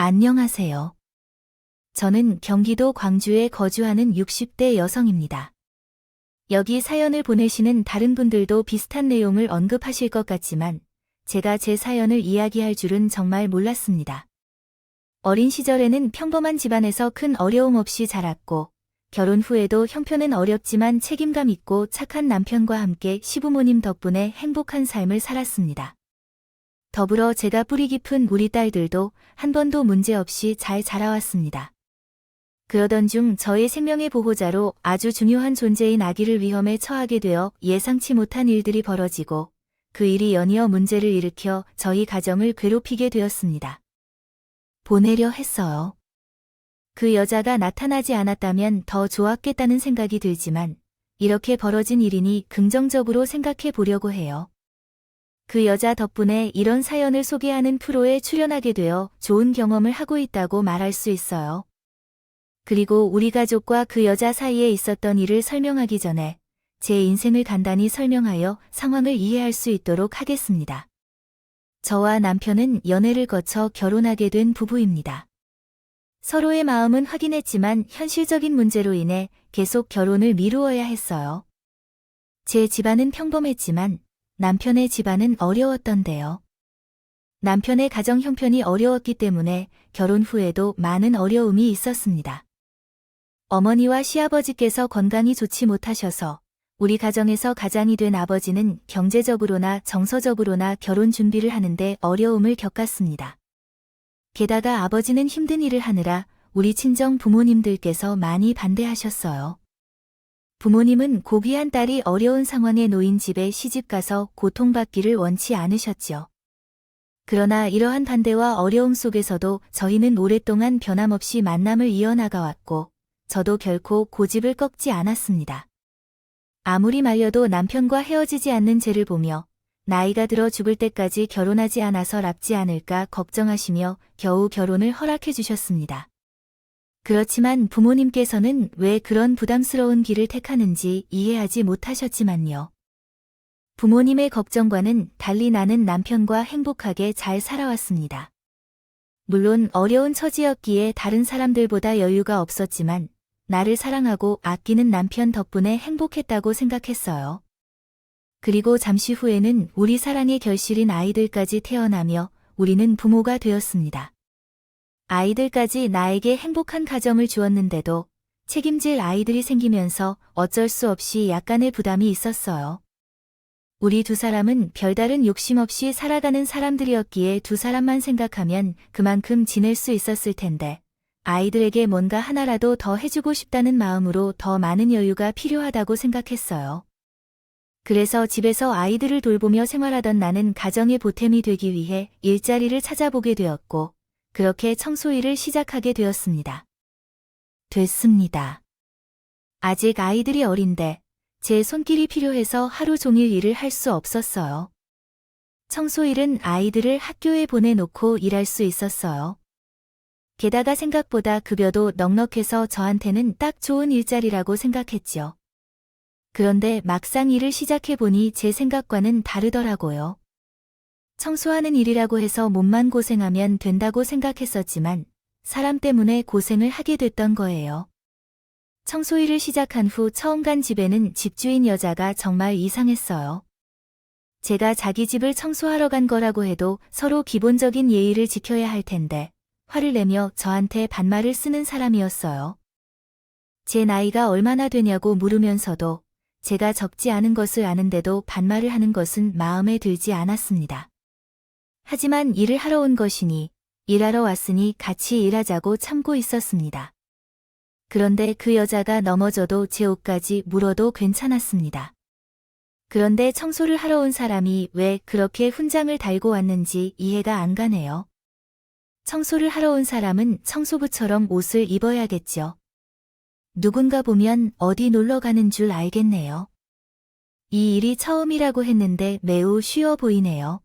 안녕하세요. 저는 경기도 광주에 거주하는 60대 여성입니다. 여기 사연을 보내시는 다른 분들도 비슷한 내용을 언급하실 것 같지만 제가 제 사연을 이야기할 줄은 정말 몰랐습니다. 어린 시절에는 평범한 집안에서 큰 어려움 없이 자랐고 결혼 후에도 형편은 어렵지만 책임감 있고 착한 남편과 함께 시부모님 덕분에 행복한 삶을 살았습니다. 더불어 제가 뿌리 깊은 우리 딸들도 한 번도 문제없이 잘 자라왔습니다. 그러던 중 저의 생명의 보호자로 아주 중요한 존재인 아기를 위험에 처하게 되어 예상치 못한 일들이 벌어지고 그 일이 연이어 문제를 일으켜 저희 가정을 괴롭히게 되었습니다. 보내려 했어요. 그 여자가 나타나지 않았다면 더 좋았겠다는 생각이 들지만 이렇게 벌어진 일이니 긍정적으로 생각해 보려고 해요. 그 여자 덕분에 이런 사연을 소개하는 프로에 출연하게 되어 좋은 경험을 하고 있다고 말할 수 있어요. 그리고 우리 가족과 그 여자 사이에 있었던 일을 설명하기 전에 제 인생을 간단히 설명하여 상황을 이해할 수 있도록 하겠습니다. 저와 남편은 연애를 거쳐 결혼하게 된 부부입니다. 서로의 마음은 확인했지만 현실적인 문제로 인해 계속 결혼을 미루어야 했어요. 제 집안은 평범했지만 남편의 집안은 어려웠던데요. 남편의 가정 형편이 어려웠기 때문에 결혼 후에도 많은 어려움이 있었습니다. 어머니와 시아버지께서 건강이 좋지 못하셔서 우리 가정에서 가장이 된 아버지는 경제적으로나 정서적으로나 결혼 준비를 하는데 어려움을 겪었습니다. 게다가 아버지는 힘든 일을 하느라 우리 친정 부모님들께서 많이 반대하셨어요. 부모님은 고귀한 딸이 어려운 상황에 놓인 집에 시집가서 고통받기를 원치 않으셨죠. 그러나 이러한 반대와 어려움 속에서도 저희는 오랫동안 변함없이 만남을 이어나가왔고 저도 결코 고집을 꺾지 않았습니다. 아무리 말려도 남편과 헤어지지 않는 쟤를 보며 나이가 들어 죽을 때까지 결혼하지 않아서 랍지 않을까 걱정하시며 겨우 결혼을 허락해 주셨습니다. 그렇지만 부모님께서는 왜 그런 부담스러운 길을 택하는지 이해하지 못하셨지만요. 부모님의 걱정과는 달리 나는 남편과 행복하게 잘 살아왔습니다. 물론 어려운 처지였기에 다른 사람들보다 여유가 없었지만 나를 사랑하고 아끼는 남편 덕분에 행복했다고 생각했어요. 그리고 잠시 후에는 우리 사랑의 결실인 아이들까지 태어나며 우리는 부모가 되었습니다. 아이들까지 나에게 행복한 가정을 주었는데도 책임질 아이들이 생기면서 어쩔 수 없이 약간의 부담이 있었어요. 우리 두 사람은 별다른 욕심 없이 살아가는 사람들이었기에 두 사람만 생각하면 그만큼 지낼 수 있었을 텐데 아이들에게 뭔가 하나라도 더 해주고 싶다는 마음으로 더 많은 여유가 필요하다고 생각했어요. 그래서 집에서 아이들을 돌보며 생활하던 나는 가정의 보탬이 되기 위해 일자리를 찾아보게 되었고 그렇게 청소일을 시작하게 되었습니다. 아직 아이들이 어린데 제 손길이 필요해서 하루 종일 일을 할 수 없었어요. 청소일은 아이들을 학교에 보내놓고 일할 수 있었어요. 게다가 생각보다 급여도 넉넉해서 저한테는 딱 좋은 일자리라고 생각했죠. 그런데 막상 일을 시작해보니 제 생각과는 다르더라고요. 청소하는 일이라고 해서 몸만 고생하면 된다고 생각했었지만 사람 때문에 고생을 하게 됐던 거예요. 청소일을 시작한 후 처음 간 집에는 집주인 여자가 정말 이상했어요. 제가 자기 집을 청소하러 간 거라고 해도 서로 기본적인 예의를 지켜야 할 텐데 화를 내며 저한테 반말을 쓰는 사람이었어요. 제 나이가 얼마나 되냐고 물으면서도 제가 적지 않은 것을 아는데도 반말을 하는 것은 마음에 들지 않았습니다. 하지만 일을 하러 온 것이니 일하러 왔으니 같이 일하자고 참고 있었습니다. 그런데 그 여자가 넘어져도 제 옷까지 물어도 괜찮았습니다. 그런데 청소를 하러 온 사람이 왜 그렇게 훈장을 달고 왔는지 이해가 안 가네요. 청소를 하러 온 사람은 청소부처럼 옷을 입어야겠죠. 누군가 보면 어디 놀러 가는 줄 알겠네요. 이 일이 처음이라고 했는데 매우 쉬워 보이네요.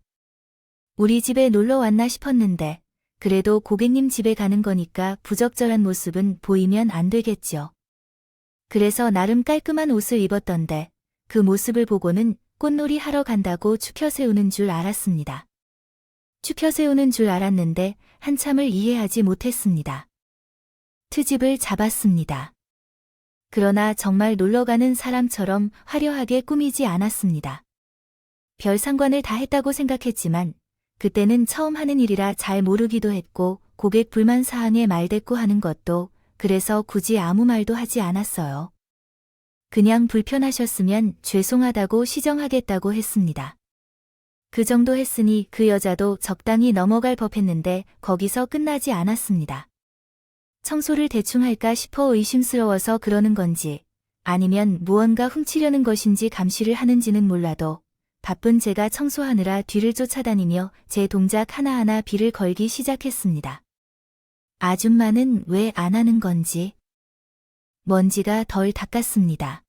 우리 집에 놀러 왔나 싶었는데 그래도 고객님 집에 가는 거니까 부적절한 모습은 보이면 안 되겠죠. 그래서 나름 깔끔한 옷을 입었던데 그 모습을 보고는 꽃놀이 하러 간다고 추켜 세우는 줄 알았습니다. 추켜 세우는 줄 알았는데 한참을 이해하지 못했습니다. 트집을 잡았습니다. 그러나 정말 놀러가는 사람처럼 화려하게 꾸미지 않았습니다. 별 상관을 다 했다고 생각했지만 그때는 처음 하는 일이라 잘 모르기도 했고 고객 불만 사항에 말대꾸하는 것도 그래서 굳이 아무 말도 하지 않았어요. 그냥 불편하셨으면 죄송하다고 시정하겠다고 했습니다. 그 정도 했으니 그 여자도 적당히 넘어갈 법했는데 거기서 끝나지 않았습니다. 청소를 대충 할까 싶어 의심스러워서 그러는 건지 아니면 무언가 훔치려는 것인지 감시를 하는지는 몰라도 바쁜 제가 청소하느라 뒤를 쫓아다니며 제 동작 하나하나 비를 걸기 시작했습니다. 아줌마는 왜 안 하는 건지. 먼지가 덜 닦았습니다.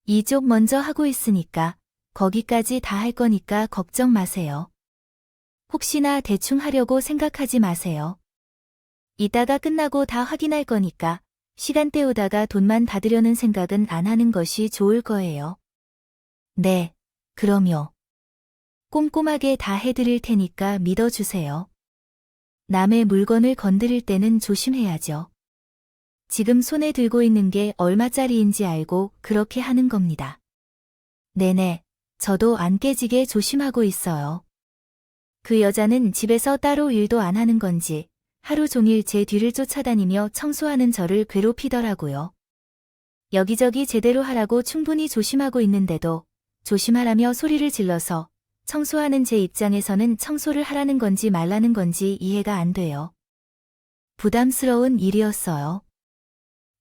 이쪽 먼저 하고 있으니까 거기까지 다 할 거니까 걱정 마세요. 혹시나 대충 하려고 생각하지 마세요. 이따가 끝나고 다 확인할 거니까 시간 때우다가 돈만 받으려는 생각은 안 하는 것이 좋을 거예요. 네, 그럼요. 꼼꼼하게 다 해드릴 테니까 믿어주세요. 남의 물건을 건드릴 때는 조심해야죠. 지금 손에 들고 있는 게 얼마짜리인지 알고 그렇게 하는 겁니다. 네네, 저도 안 깨지게 조심하고 있어요. 그 여자는 집에서 따로 일도 안 하는 건지 하루 종일 제 뒤를 쫓아다니며 청소하는 저를 괴롭히더라고요. 여기저기 제대로 하라고 충분히 조심하고 있는데도 조심하라며 소리를 질러서 청소하는 제 입장에서는 청소를 하라는 건지 말라는 건지 이해가 안 돼요. 부담스러운 일이었어요.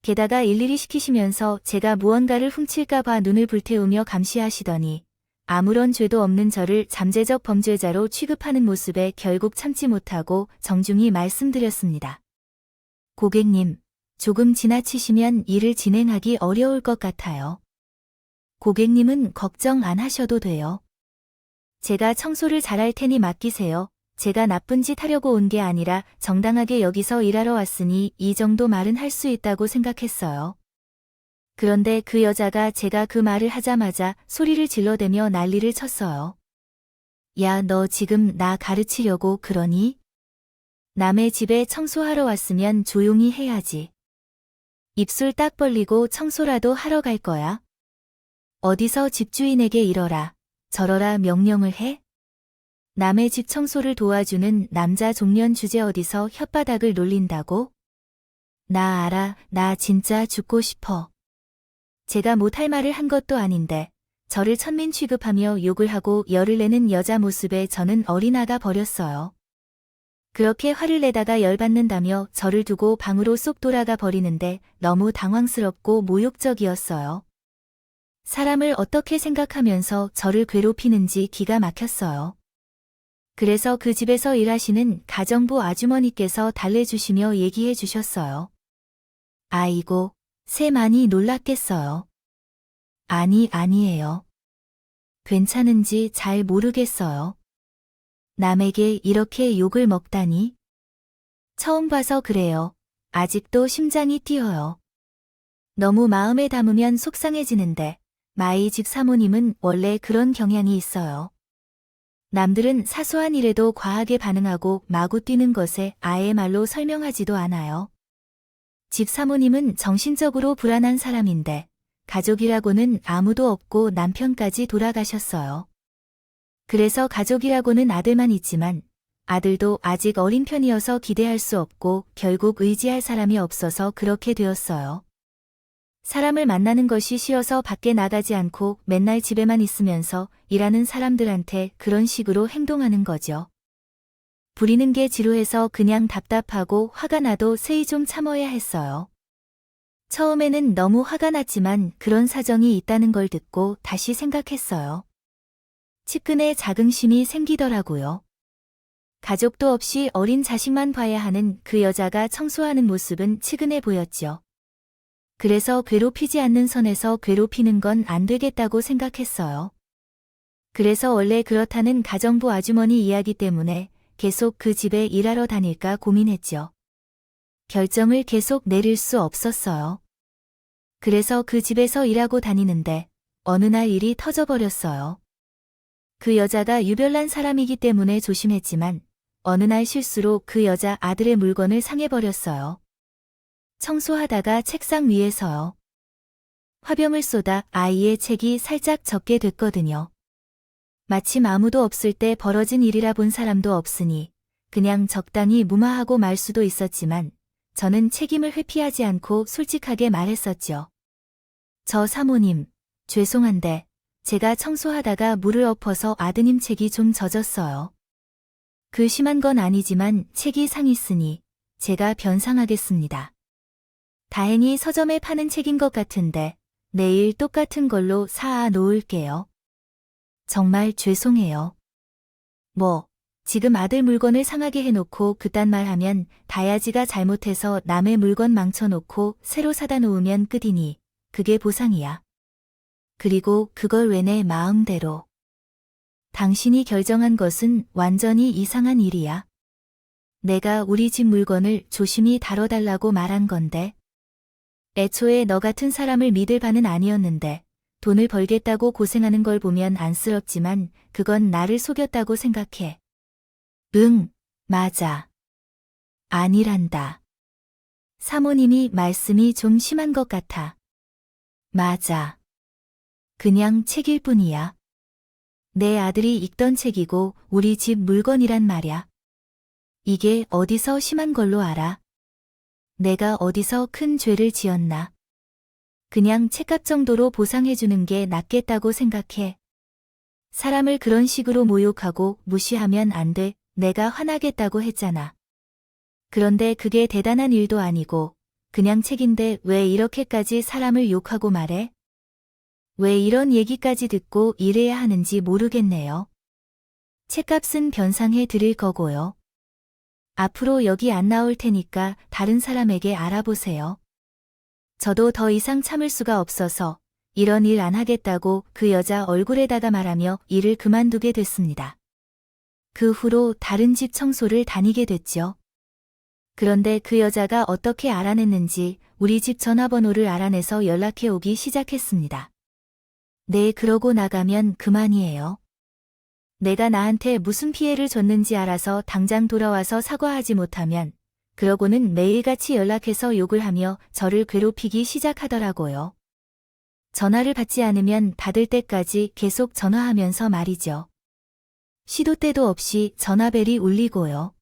게다가 일일이 시키시면서 제가 무언가를 훔칠까봐 눈을 불태우며 감시하시더니 아무런 죄도 없는 저를 잠재적 범죄자로 취급하는 모습에 결국 참지 못하고 정중히 말씀드렸습니다. 고객님, 조금 지나치시면 일을 진행하기 어려울 것 같아요. 고객님은 걱정 안 하셔도 돼요. 제가 청소를 잘할 테니 맡기세요. 제가 나쁜 짓 하려고 온 게 아니라 정당하게 여기서 일하러 왔으니 이 정도 말은 할 수 있다고 생각했어요. 그런데 그 여자가 제가 그 말을 하자마자 소리를 질러대며 난리를 쳤어요. 야, 너 지금 나 가르치려고 그러니? 남의 집에 청소하러 왔으면 조용히 해야지. 입술 딱 벌리고 청소라도 하러 갈 거야? 어디서 집주인에게 이러라, 저러라 명령을 해? 남의 집 청소를 도와주는 남자 종년 주제 어디서 혓바닥을 놀린다고? 나 알아, 나 진짜 죽고 싶어. 제가 못할 말을 한 것도 아닌데 저를 천민 취급하며 욕을 하고 열을 내는 여자 모습에 저는 어리나가 버렸어요. 그렇게 화를 내다가 열받는다며 저를 두고 방으로 쏙 돌아가 버리는데 너무 당황스럽고 모욕적이었어요. 사람을 어떻게 생각하면서 저를 괴롭히는지 기가 막혔어요. 그래서 그 집에서 일하시는 가정부 아주머니께서 달래주시며 얘기해 주셨어요. 아이고, 새 많이 놀랐겠어요. 아니에요. 괜찮은지 잘 모르겠어요. 남에게 이렇게 욕을 먹다니. 처음 봐서 그래요. 아직도 심장이 뛰어요. 너무 마음에 담으면 속상해지는데 마이 집 사모님은 원래 그런 경향이 있어요. 남들은 사소한 일에도 과하게 반응하고 마구 뛰는 것에 아예 말로 설명하지도 않아요. 집 사모님은 정신적으로 불안한 사람인데 가족이라고는 아무도 없고 남편까지 돌아가셨어요. 그래서 가족이라고는 아들만 있지만 아들도 아직 어린 편이어서 기대할 수 없고 결국 의지할 사람이 없어서 그렇게 되었어요. 사람을 만나는 것이 싫어서 밖에 나가지 않고 맨날 집에만 있으면서 일하는 사람들한테 그런 식으로 행동하는 거죠. 부리는 게 지루해서 그냥 답답하고 화가 나도 세이 좀 참아야 했어요. 처음에는 너무 화가 났지만 그런 사정이 있다는 걸 듣고 다시 생각했어요. 측근에 자긍심이 생기더라고요. 가족도 없이 어린 자식만 봐야 하는 그 여자가 청소하는 모습은 측은해 보였죠. 그래서 괴롭히지 않는 선에서 괴롭히는 건 안 되겠다고 생각했어요. 그래서 원래 그렇다는 가정부 아주머니 이야기 때문에 계속 그 집에 일하러 다닐까 고민했죠. 결정을 계속 내릴 수 없었어요. 그래서 그 집에서 일하고 다니는데 어느 날 일이 터져버렸어요. 그 여자가 유별난 사람이기 때문에 조심했지만 어느 날 실수로 그 여자 아들의 물건을 상해버렸어요. 청소하다가 책상 위에서요. 화병을 쏟아 아이의 책이 살짝 젖게 됐거든요. 마침 아무도 없을 때 벌어진 일이라 본 사람도 없으니 그냥 적당히 무마하고 말 수도 있었지만 저는 책임을 회피하지 않고 솔직하게 말했었죠. 저 사모님, 죄송한데 제가 청소하다가 물을 엎어서 아드님 책이 좀 젖었어요. 그 심한 건 아니지만 책이 상했으니 제가 변상하겠습니다. 다행히 서점에 파는 책인 것 같은데 내일 똑같은 걸로 사아 놓을게요. 정말 죄송해요. 뭐, 지금 아들 물건을 상하게 해놓고 그딴 말 하면 다야지가 잘못해서 남의 물건 망쳐놓고 새로 사다 놓으면 끝이니 그게 보상이야. 그리고 그걸 왜 내 마음대로. 당신이 결정한 것은 완전히 이상한 일이야. 내가 우리 집 물건을 조심히 다뤄달라고 말한 건데. 애초에 너 같은 사람을 믿을 바는 아니었는데 돈을 벌겠다고 고생하는 걸 보면 안쓰럽지만 그건 나를 속였다고 생각해. 응, 맞아. 아니란다. 사모님이 말씀이 좀 심한 것 같아. 맞아. 그냥 책일 뿐이야. 내 아들이 읽던 책이고 우리 집 물건이란 말야. 이게 어디서 심한 걸로 알아? 내가 어디서 큰 죄를 지었나? 그냥 책값 정도로 보상해주는 게 낫겠다고 생각해. 사람을 그런 식으로 모욕하고 무시하면 안 돼. 내가 화나겠다고 했잖아. 그런데 그게 대단한 일도 아니고 그냥 책인데 왜 이렇게까지 사람을 욕하고 말해? 왜 이런 얘기까지 듣고 이래야 하는지 모르겠네요. 책값은 변상해 드릴 거고요. 앞으로 여기 안 나올 테니까 다른 사람에게 알아보세요. 저도 더 이상 참을 수가 없어서 이런 일 안 하겠다고 그 여자 얼굴에다가 말하며 일을 그만두게 됐습니다. 그 후로 다른 집 청소를 다니게 됐죠. 그런데 그 여자가 어떻게 알아냈는지 우리 집 전화번호를 알아내서 연락해 오기 시작했습니다. 네, 그러고 나가면 그만이에요. 내가 나한테 무슨 피해를 줬는지 알아서 당장 돌아와서 사과하지 못하면 그러고는 매일같이 연락해서 욕을 하며 저를 괴롭히기 시작하더라고요. 전화를 받지 않으면 받을 때까지 계속 전화하면서 말이죠. 시도 때도 없이 전화벨이 울리고요.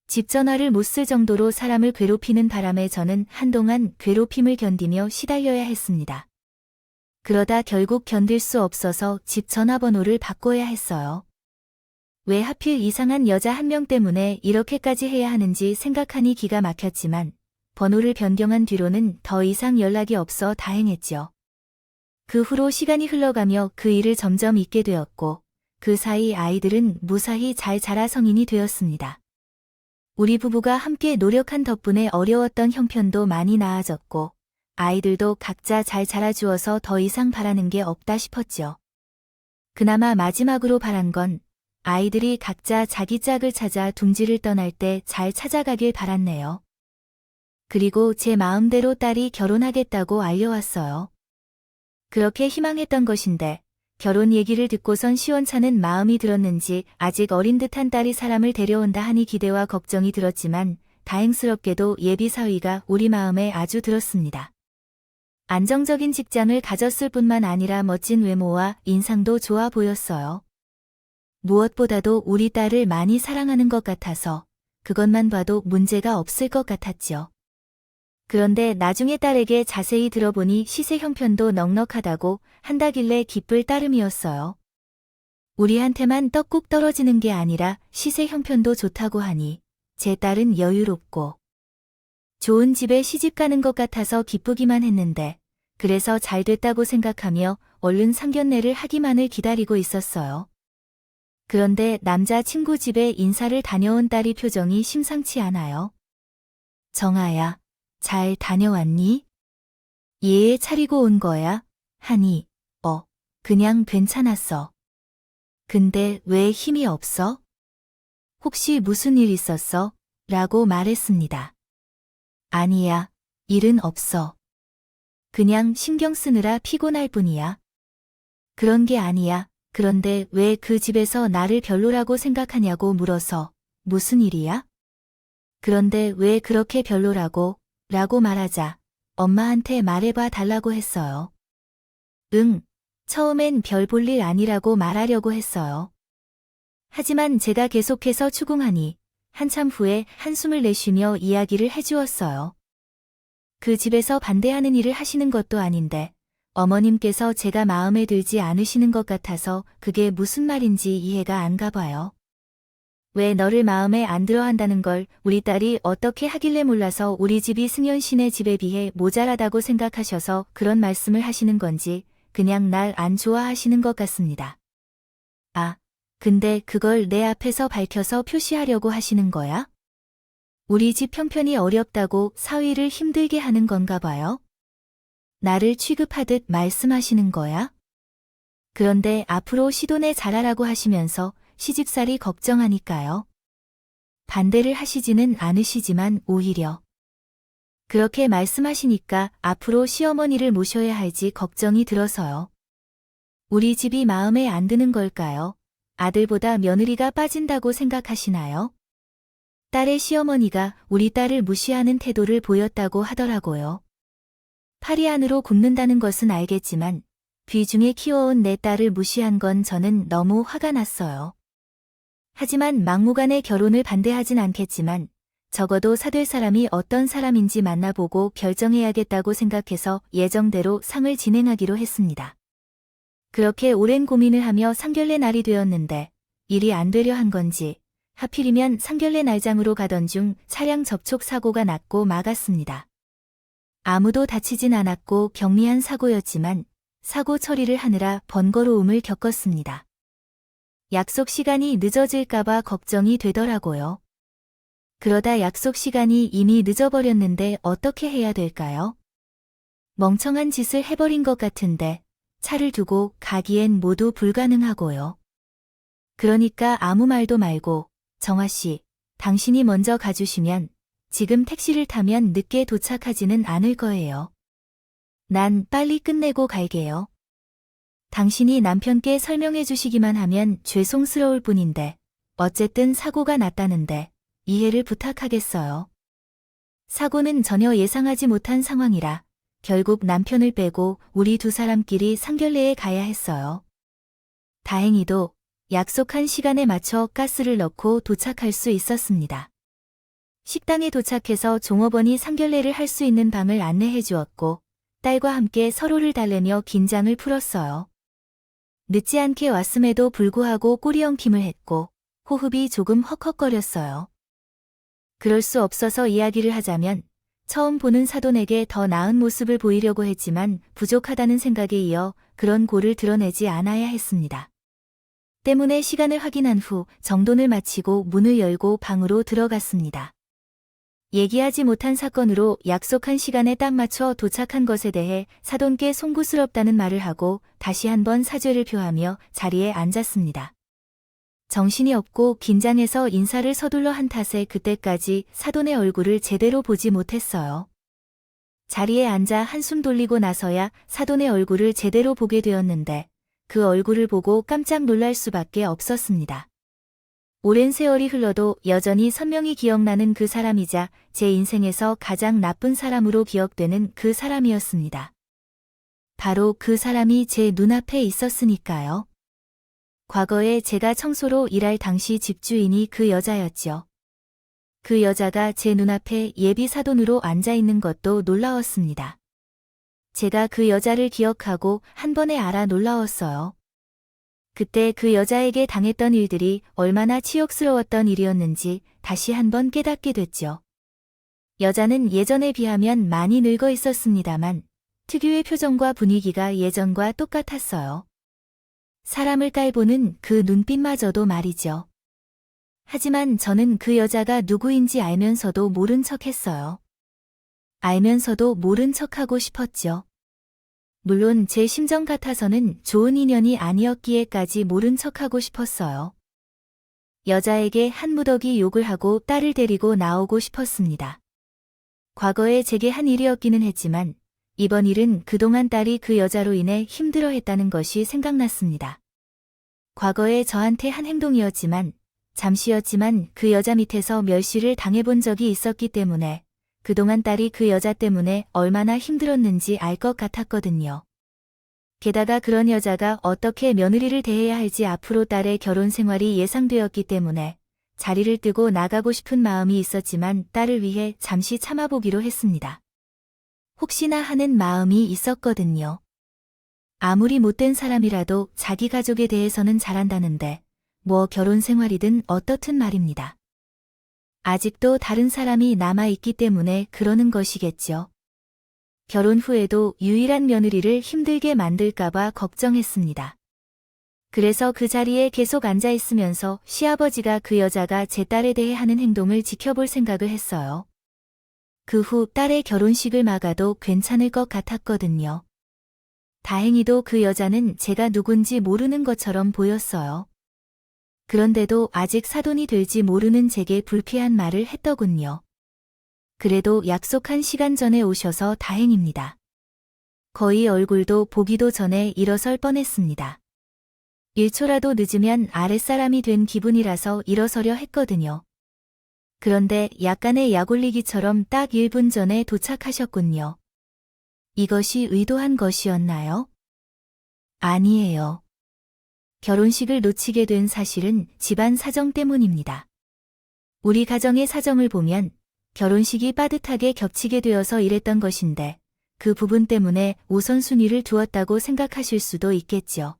집 전화를 못 쓸 정도로 사람을 괴롭히는 바람에 저는 한동안 괴롭힘을 견디며 시달려야 했습니다. 그러다 결국 견딜 수 없어서 집 전화번호를 바꿔야 했어요. 왜 하필 이상한 여자 한 명 때문에 이렇게까지 해야 하는지 생각하니 기가 막혔지만 번호를 변경한 뒤로는 더 이상 연락이 없어 다행했죠. 그 후로 시간이 흘러가며 그 일을 점점 잊게 되었고 그 사이 아이들은 무사히 잘 자라 성인이 되었습니다. 우리 부부가 함께 노력한 덕분에 어려웠던 형편도 많이 나아졌고 아이들도 각자 잘 자라주어서 더 이상 바라는 게 없다 싶었죠. 그나마 마지막으로 바란 건 아이들이 각자 자기 짝을 찾아 둥지를 떠날 때 잘 찾아가길 바랐네요. 그리고 제 마음대로 딸이 결혼하겠다고 알려왔어요. 그렇게 희망했던 것인데 결혼 얘기를 듣고선 시원찮은 마음이 들었는지 아직 어린 듯한 딸이 사람을 데려온다 하니 기대와 걱정이 들었지만 다행스럽게도 예비 사위가 우리 마음에 아주 들었습니다. 안정적인 직장을 가졌을 뿐만 아니라 멋진 외모와 인상도 좋아 보였어요. 무엇보다도 우리 딸을 많이 사랑하는 것 같아서 그것만 봐도 문제가 없을 것 같았죠. 그런데 나중에 딸에게 자세히 들어보니 시세 형편도 넉넉하다고 한다길래 기쁠 따름이었어요. 우리한테만 떡국 떨어지는 게 아니라 시세 형편도 좋다고 하니 제 딸은 여유롭고 좋은 집에 시집가는 것 같아서 기쁘기만 했는데 그래서 잘 됐다고 생각하며 얼른 상견례를 하기만을 기다리고 있었어요. 그런데 남자 친구 집에 인사를 다녀온 딸이 표정이 심상치 않아요. 정아야, 잘 다녀왔니? 예, 차리고 온 거야? 하니, 그냥 괜찮았어. 근데 왜 힘이 없어? 혹시 무슨 일 있었어? 라고 말했습니다. 아니야, 일은 없어. 그냥 신경 쓰느라 피곤할 뿐이야. 그런 게 아니야. 그런데 왜 그 집에서 나를 별로라고 생각하냐고 물어서 무슨 일이야? 그런데 왜 그렇게 별로라고? 라고 말하자 엄마한테 말해봐 달라고 했어요. 응, 처음엔 별 볼 일 아니라고 말하려고 했어요. 하지만 제가 계속해서 추궁하니 한참 후에 한숨을 내쉬며 이야기를 해주었어요. 그 집에서 반대하는 일을 하시는 것도 아닌데 어머님께서 제가 마음에 들지 않으시는 것 같아서 그게 무슨 말인지 이해가 안 가봐요. 왜 너를 마음에 안 들어 한다는 걸 우리 딸이 어떻게 하길래 몰라서 우리 집이 승연 씨네 집에 비해 모자라다고 생각하셔서 그런 말씀을 하시는 건지 그냥 날 안 좋아하시는 것 같습니다. 아, 근데 그걸 내 앞에서 밝혀서 표시하려고 하시는 거야? 우리 집 형편이 어렵다고 사위를 힘들게 하는 건가 봐요? 나를 취급하듯 말씀하시는 거야? 그런데 앞으로 시돈에 잘하라고 하시면서 시집살이 걱정하니까요. 반대를 하시지는 않으시지만 오히려 그렇게 말씀하시니까 앞으로 시어머니를 모셔야 할지 걱정이 들어서요. 우리 집이 마음에 안 드는 걸까요? 아들보다 며느리가 빠진다고 생각하시나요? 딸의 시어머니가 우리 딸을 무시하는 태도를 보였다고 하더라고요. 팔이 안으로 굽는다는 것은 알겠지만 귀중에 키워온 내 딸을 무시한 건 저는 너무 화가 났어요. 하지만 막무가내 결혼을 반대하진 않겠지만 적어도 사될 사람이 어떤 사람인지 만나보고 결정해야겠다고 생각해서 예정대로 상을 진행하기로 했습니다. 그렇게 오랜 고민을 하며 상견례 날이 되었는데 일이 안 되려 한 건지 하필이면 상견례 날장으로 가던 중 차량 접촉 사고가 났고 막았습니다. 아무도 다치진 않았고 경미한 사고였지만 사고 처리를 하느라 번거로움을 겪었습니다. 약속 시간이 늦어질까봐 걱정이 되더라고요. 그러다 약속 시간이 이미 늦어버렸는데 어떻게 해야 될까요? 멍청한 짓을 해버린 것 같은데 차를 두고 가기엔 모두 불가능하고요. 그러니까 아무 말도 말고 정아 씨, 당신이 먼저 가주시면 지금 택시를 타면 늦게 도착하지는 않을 거예요. 난 빨리 끝내고 갈게요. 당신이 남편께 설명해 주시기만 하면 죄송스러울 뿐인데 어쨌든 사고가 났다는데 이해를 부탁하겠어요. 사고는 전혀 예상하지 못한 상황이라 결국 남편을 빼고 우리 두 사람끼리 상견례에 가야 했어요. 다행히도 약속한 시간에 맞춰 가스를 넣고 도착할 수 있었습니다. 식당에 도착해서 종업원이 상견례를 할 수 있는 방을 안내해 주었고 딸과 함께 서로를 달래며 긴장을 풀었어요. 늦지 않게 왔음에도 불구하고 꼬리 엉킴을 했고 호흡이 조금 헉헉거렸어요. 그럴 수 없어서 이야기를 하자면 처음 보는 사돈에게 더 나은 모습을 보이려고 했지만 부족하다는 생각에 이어 그런 고를 드러내지 않아야 했습니다. 때문에 시간을 확인한 후 정돈을 마치고 문을 열고 방으로 들어갔습니다. 얘기하지 못한 사건으로 약속한 시간에 딱 맞춰 도착한 것에 대해 사돈께 송구스럽다는 말을 하고 다시 한번 사죄를 표하며 자리에 앉았습니다. 정신이 없고 긴장해서 인사를 서둘러 한 탓에 그때까지 사돈의 얼굴을 제대로 보지 못했어요. 자리에 앉아 한숨 돌리고 나서야 사돈의 얼굴을 제대로 보게 되었는데 그 얼굴을 보고 깜짝 놀랄 수밖에 없었습니다. 오랜 세월이 흘러도 여전히 선명히 기억나는 그 사람이자 제 인생에서 가장 나쁜 사람으로 기억되는 그 사람이었습니다. 바로 그 사람이 제 눈앞에 있었으니까요. 과거에 제가 청소로 일할 당시 집주인이 그 여자였죠. 그 여자가 제 눈앞에 예비 사돈으로 앉아있는 것도 놀라웠습니다. 제가 그 여자를 기억하고 한 번에 알아 놀라웠어요. 그때 그 여자에게 당했던 일들이 얼마나 치욕스러웠던 일이었는지 다시 한번 깨닫게 됐죠. 여자는 예전에 비하면 많이 늙어 있었습니다만 특유의 표정과 분위기가 예전과 똑같았어요. 사람을 깔보는 그 눈빛마저도 말이죠. 하지만 저는 그 여자가 누구인지 알면서도 모른 척했어요. 알면서도 모른 척하고 싶었죠. 물론 제 심정 같아서는 좋은 인연이 아니었기에까지 모른 척하고 싶었어요. 여자에게 한 무더기 욕을 하고 딸을 데리고 나오고 싶었습니다. 과거에 제게 한 일이었기는 했지만 이번 일은 그동안 딸이 그 여자로 인해 힘들어했다는 것이 생각났습니다. 과거에 저한테 한 행동이었지만 잠시였지만 그 여자 밑에서 멸시를 당해본 적이 있었기 때문에 그동안 딸이 그 여자 때문에 얼마나 힘들었는지 알 것 같았거든요. 게다가 그런 여자가 어떻게 며느리를 대해야 할지 앞으로 딸의 결혼 생활이 예상되었기 때문에 자리를 뜨고 나가고 싶은 마음이 있었지만 딸을 위해 잠시 참아보기로 했습니다. 혹시나 하는 마음이 있었거든요. 아무리 못된 사람이라도 자기 가족에 대해서는 잘한다는데 뭐 결혼 생활이든 어떻든 말입니다. 아직도 다른 사람이 남아있기 때문에 그러는 것이겠죠. 결혼 후에도 유일한 며느리를 힘들게 만들까봐 걱정했습니다. 그래서 그 자리에 계속 앉아있으면서 시아버지가 그 여자가 제 딸에 대해 하는 행동을 지켜볼 생각을 했어요. 그 후 딸의 결혼식을 막아도 괜찮을 것 같았거든요. 다행히도 그 여자는 제가 누군지 모르는 것처럼 보였어요. 그런데도 아직 사돈이 될지 모르는 제게 불쾌한 말을 했더군요. 그래도 약속한 시간 전에 오셔서 다행입니다. 거의 얼굴도 보기도 전에 일어설 뻔했습니다. 1초라도 늦으면 아랫사람이 된 기분이라서 일어서려 했거든요. 그런데 약간의 약올리기처럼 딱 1분 전에 도착하셨군요. 이것이 의도한 것이었나요? 아니에요. 결혼식을 놓치게 된 사실은 집안 사정 때문입니다. 우리 가정의 사정을 보면 결혼식이 빠듯하게 겹치게 되어서 이랬던 것인데 그 부분 때문에 우선순위를 두었다고 생각하실 수도 있겠죠.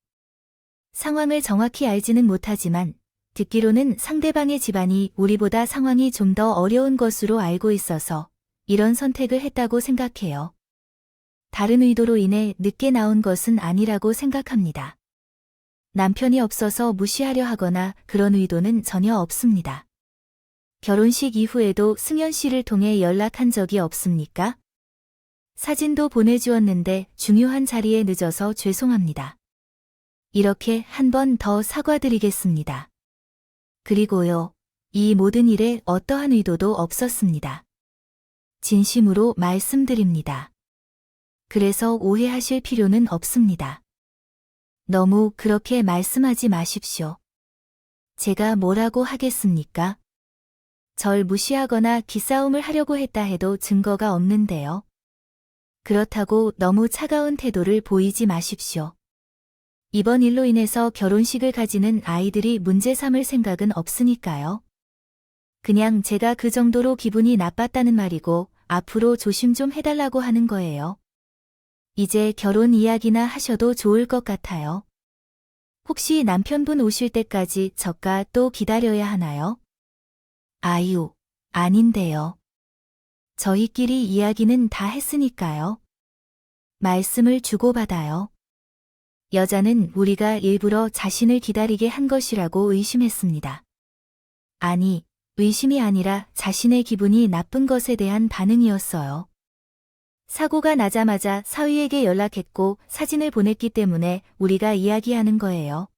상황을 정확히 알지는 못하지만 듣기로는 상대방의 집안이 우리보다 상황이 좀 더 어려운 것으로 알고 있어서 이런 선택을 했다고 생각해요. 다른 의도로 인해 늦게 나온 것은 아니라고 생각합니다. 남편이 없어서 무시하려 하거나 그런 의도는 전혀 없습니다. 결혼식 이후에도 승연 씨를 통해 연락한 적이 없습니까? 사진도 보내주었는데 중요한 자리에 늦어서 죄송합니다. 이렇게 한 번 더 사과드리겠습니다. 그리고요, 이 모든 일에 어떠한 의도도 없었습니다. 진심으로 말씀드립니다. 그래서 오해하실 필요는 없습니다. 너무 그렇게 말씀하지 마십시오. 제가 뭐라고 하겠습니까? 절 무시하거나 기싸움을 하려고 했다 해도 증거가 없는데요. 그렇다고 너무 차가운 태도를 보이지 마십시오. 이번 일로 인해서 결혼식을 가지는 아이들이 문제 삼을 생각은 없으니까요. 그냥 제가 그 정도로 기분이 나빴다는 말이고 앞으로 조심 좀 해달라고 하는 거예요. 이제 결혼 이야기나 하셔도 좋을 것 같아요. 혹시 남편분 오실 때까지 저가 또 기다려야 하나요? 아유, 아닌데요. 저희끼리 이야기는 다 했으니까요. 말씀을 주고받아요. 여자는 우리가 일부러 자신을 기다리게 한 것이라고 의심했습니다. 아니, 의심이 아니라 자신의 기분이 나쁜 것에 대한 반응이었어요. 사고가 나자마자 사위에게 연락했고 사진을 보냈기 때문에 우리가 이야기하는 거예요.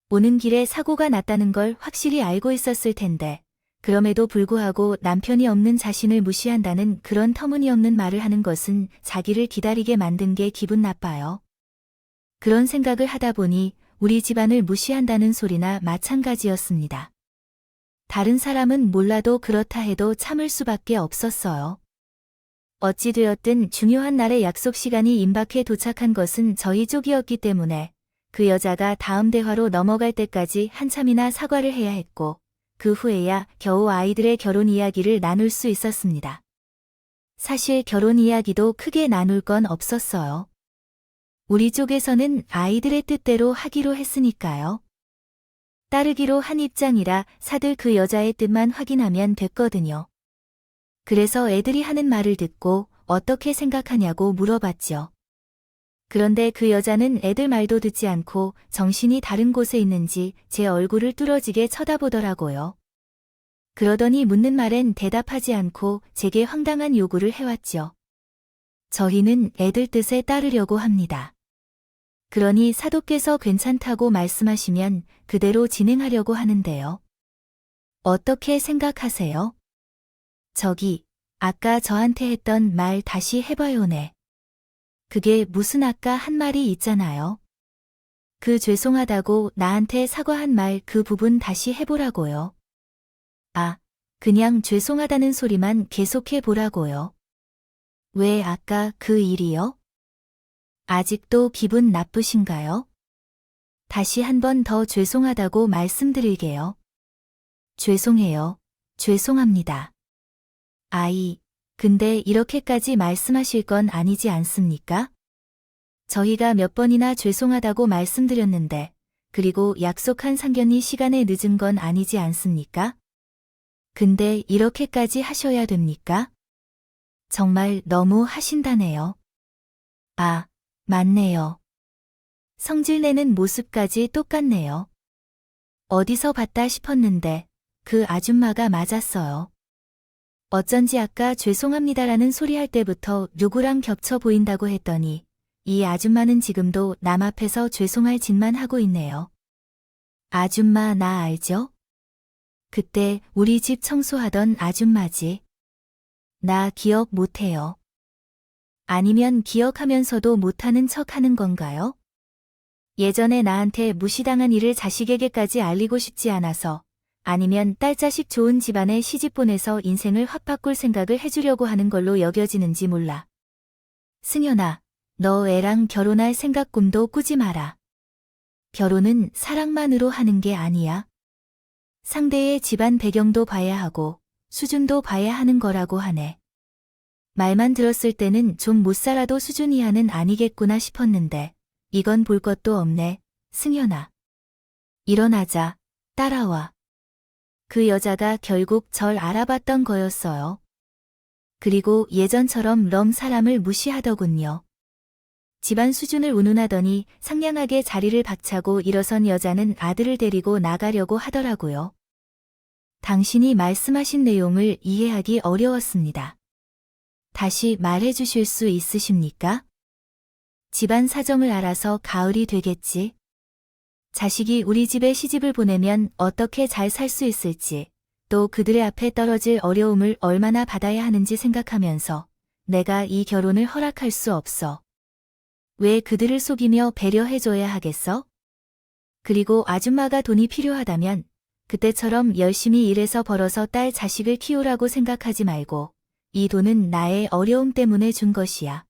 오는 길에 사고가 났다는 걸 확실히 알고 있었을 텐데 그럼에도 불구하고 남편이 없는 자신을 무시한다는 그런 터무니없는 말을 하는 것은 자기를 기다리게 만든 게 기분 나빠요. 그런 생각을 하다 보니 우리 집안을 무시한다는 소리나 마찬가지였습니다. 다른 사람은 몰라도 그렇다 해도 참을 수밖에 없었어요. 어찌되었든 중요한 날의 약속 시간이 임박해 도착한 것은 저희 쪽이었기 때문에 그 여자가 다음 대화로 넘어갈 때까지 한참이나 사과를 해야 했고 그 후에야 겨우 아이들의 결혼 이야기를 나눌 수 있었습니다. 사실 결혼 이야기도 크게 나눌 건 없었어요. 우리 쪽에서는 아이들의 뜻대로 하기로 했으니까요. 따르기로 한 입장이라 사들 그 여자의 뜻만 확인하면 됐거든요. 그래서 애들이 하는 말을 듣고 어떻게 생각하냐고 물어봤죠. 그런데 그 여자는 애들 말도 듣지 않고 정신이 다른 곳에 있는지 제 얼굴을 뚫어지게 쳐다보더라고요. 그러더니 묻는 말엔 대답하지 않고 제게 황당한 요구를 해왔죠. 저희는 애들 뜻에 따르려고 합니다. 그러니 사도께서 괜찮다고 말씀하시면 그대로 진행하려고 하는데요. 어떻게 생각하세요? 저기, 아까 저한테 했던 말 다시 해봐요네. 그게 무슨 아까 한 말이 있잖아요. 그 죄송하다고 나한테 사과한 말 그 부분 다시 해보라고요. 아, 그냥 죄송하다는 소리만 계속해 보라고요. 왜 아까 그 일이요? 아직도 기분 나쁘신가요? 다시 한 번 더 죄송하다고 말씀드릴게요. 죄송해요. 죄송합니다. 아이, 근데 이렇게까지 말씀하실 건 아니지 않습니까? 저희가 몇 번이나 죄송하다고 말씀드렸는데, 그리고 약속한 상견례 시간에 늦은 건 아니지 않습니까? 근데 이렇게까지 하셔야 됩니까? 정말 너무 하신다네요. 아, 맞네요. 성질내는 모습까지 똑같네요. 어디서 봤다 싶었는데 그 아줌마가 맞았어요. 어쩐지 아까 죄송합니다라는 소리 할 때부터 누구랑 겹쳐 보인다고 했더니 이 아줌마는 지금도 남 앞에서 죄송할 짓만 하고 있네요. 아줌마 나 알죠? 그때 우리 집 청소하던 아줌마지. 나 기억 못해요. 아니면 기억하면서도 못하는 척 하는 건가요? 예전에 나한테 무시당한 일을 자식에게까지 알리고 싶지 않아서 아니면 딸자식 좋은 집안에 시집 보내서 인생을 확 바꿀 생각을 해주려고 하는 걸로 여겨지는지 몰라. 승현아, 너 애랑 결혼할 생각 꿈도 꾸지 마라. 결혼은 사랑만으로 하는 게 아니야. 상대의 집안 배경도 봐야 하고 수준도 봐야 하는 거라고 하네. 말만 들었을 때는 좀 못 살아도 수준 이하는 아니겠구나 싶었는데 이건 볼 것도 없네. 승현아. 일어나자. 따라와. 그 여자가 결국 절 알아봤던 거였어요. 그리고 예전처럼 럼 사람을 무시하더군요. 집안 수준을 운운하더니 상냥하게 자리를 박차고 일어선 여자는 아들을 데리고 나가려고 하더라고요. 당신이 말씀하신 내용을 이해하기 어려웠습니다. 다시 말해 주실 수 있으십니까? 집안 사정을 알아서 가을이 되겠지. 자식이 우리 집에 시집을 보내면 어떻게 잘 살 수 있을지, 또 그들의 앞에 떨어질 어려움을 얼마나 받아야 하는지 생각하면서 내가 이 결혼을 허락할 수 없어. 왜 그들을 속이며 배려해줘야 하겠어? 그리고 아줌마가 돈이 필요하다면 그때처럼 열심히 일해서 벌어서 딸 자식을 키우라고 생각하지 말고 이 돈은 나의 어려움 때문에 준 것이야.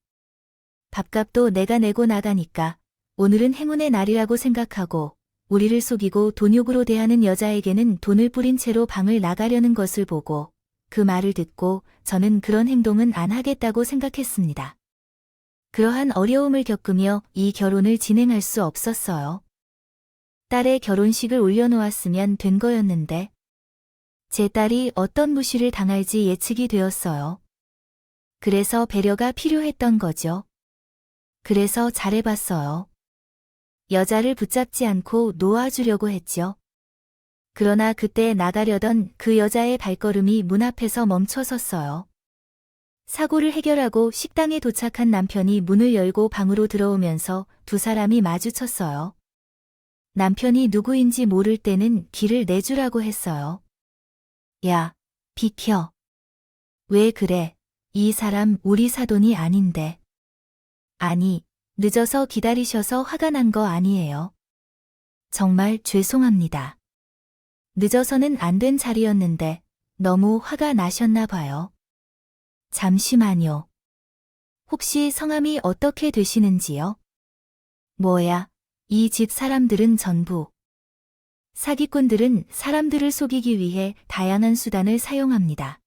밥값도 내가 내고 나가니까 오늘은 행운의 날이라고 생각하고 우리를 속이고 돈욕으로 대하는 여자에게는 돈을 뿌린 채로 방을 나가려는 것을 보고 그 말을 듣고 저는 그런 행동은 안 하겠다고 생각했습니다. 그러한 어려움을 겪으며 이 결혼을 진행할 수 없었어요. 딸의 결혼식을 올려놓았으면 된 거였는데 제 딸이 어떤 무시를 당할지 예측이 되었어요. 그래서 배려가 필요했던 거죠. 그래서 잘해봤어요. 여자를 붙잡지 않고 놓아주려고 했죠. 그러나 그때 나가려던 그 여자의 발걸음이 문 앞에서 멈춰섰어요. 사고를 해결하고 식당에 도착한 남편이 문을 열고 방으로 들어오면서 두 사람이 마주쳤어요. 남편이 누구인지 모를 때는 길을 내주라고 했어요. 야, 비켜. 왜 그래? 이 사람 우리 사돈이 아닌데. 아니, 늦어서 기다리셔서 화가 난 거 아니에요. 정말 죄송합니다. 늦어서는 안 된 자리였는데 너무 화가 나셨나 봐요. 잠시만요. 혹시 성함이 어떻게 되시는지요? 뭐야, 이 집 사람들은 전부. 사기꾼들은 사람들을 속이기 위해 다양한 수단을 사용합니다.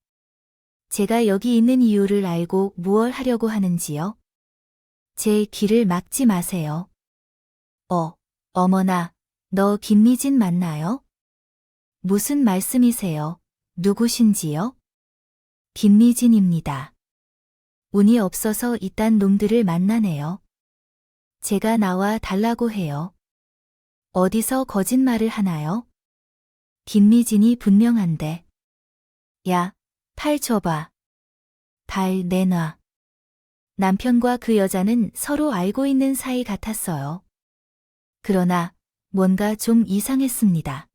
제가 여기 있는 이유를 알고 무얼 하려고 하는지요? 제 길을 막지 마세요. 어머나, 너 김미진 맞나요? 무슨 말씀이세요? 누구신지요? 김미진입니다. 운이 없어서 이딴 놈들을 만나네요. 제가 나와 달라고 해요. 어디서 거짓말을 하나요? 김미진이 분명한데. 야, 팔 줘봐. 발 내놔. 남편과 그 여자는 서로 알고 있는 사이 같았어요. 그러나 뭔가 좀 이상했습니다.